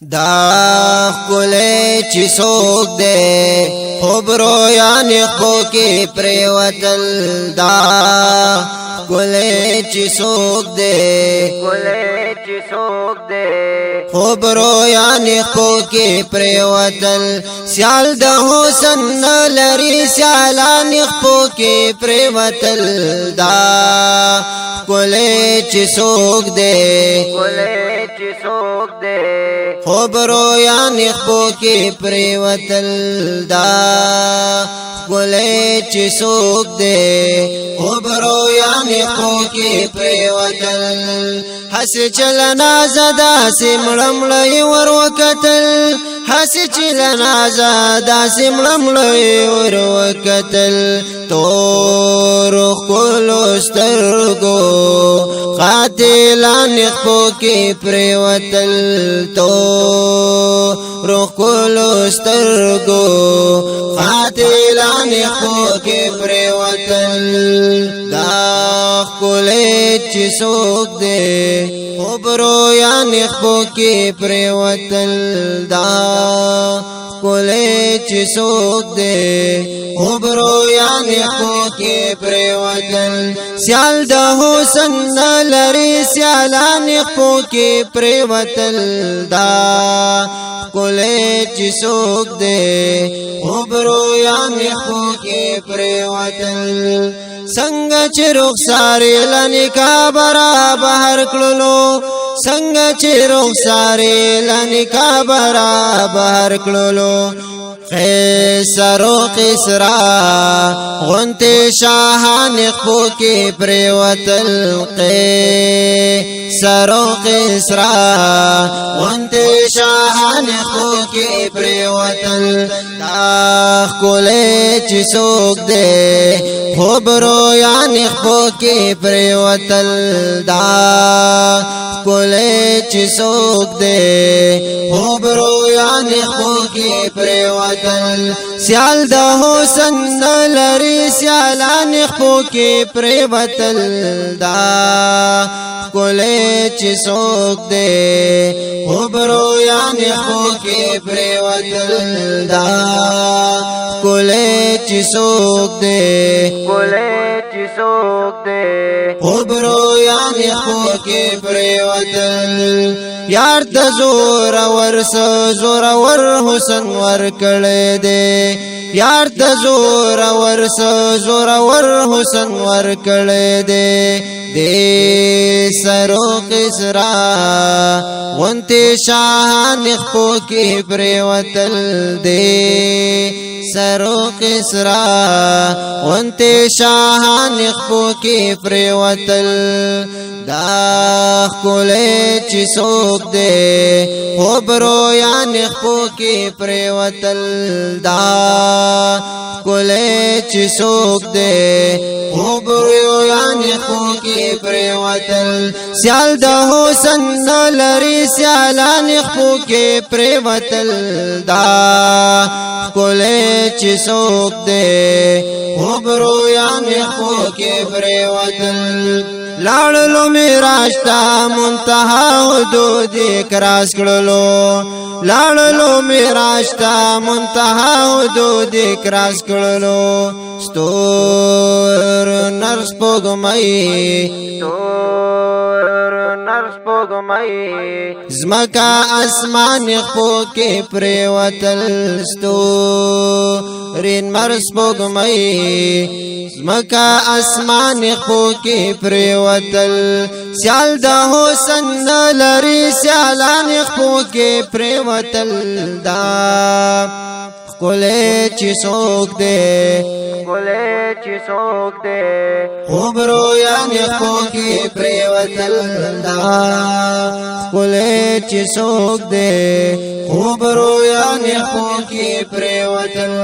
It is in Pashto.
دا خلې چې څوک دې خبرو یعنی خو کې پریوتل دا خلې چې څوک دې خبرو یعنی خو کې پریوتل سیال د حسن لري سیالان خو کې پریوتل دا خلې چې څوک دې خبرو یعنی خو کې پریوتل دا خلې چې څوک دې خبرو یعنی خو کې پریوتل حس چلنا زدا سمړمړی ور وکتل حس چلنا زدا سمړمړی ور وکتل تور خلو سترګو قاتلان خو کې پریوتل تور خلو سترګو قاتلان خو کې پریوتل دا خلې چې څوک دې خبرو یعنی خو کې پریوتل دا خلې چې څوک دې خبرو یعنی خو کې پریوتل سیال د حسن لري سیالان خو کې پریوتل دا خلې چې څوک دې خبرو یعنی خو کې پریوتل څنګه چې رخسار لنکا برا بهر کړلو څنګه چې رخسار لنکا برا بهر کړلو قیصر و قیصرا غنت شاهان خو کې پریوتل قیصر و قیصرا غنت شاهان خو کې پریوتل دا خلې چې څوک دې خبرو یعنی خو کې پریوتل دا خلې چې څوک دې خبرو یعنی خو کې پریوتل سیال د حسن لري سیالان خو کې پریوتل دا خلې چې څوک دې خبرو یعنی خو کې پریوتل دا خلې چې څوک دې خبرو یعنی خو کې پریوتل یار د زور ور حسن ور کړه دې یار د زور ور حسن ور کړه دې سرو قصرا وانت شاهان خو کې پریوتل دې سرو قصرا وانت شاهان خو کې پریوتل دا خلې چې څوک دې خبرو یعنی خو کې پریوتل دا خلې چې څوک دې خبرو یعنی خو کې پریوتل سیال د حسن لري سیالان خو کې پریوتل دا خلې چې څوک دې خبرو یعنی خو کې پریوتل لاړلو میراج تا منتها حدود کراس کړلو لاړلو میراج تا منتها حدود کراس کړلو ستور نرس پوګمای زمکا اسمان خو کې پریوتل ستورین مرس پوګمای زمکا اسمان خو کې پریوتل سیال د حسن لري سیالان خو کې پریوتل دا خلې چې څوک دې خبرو یعنی خو کې پریوتل دا خلې چې څوک دې خبرو یعنی خو کې پریوتل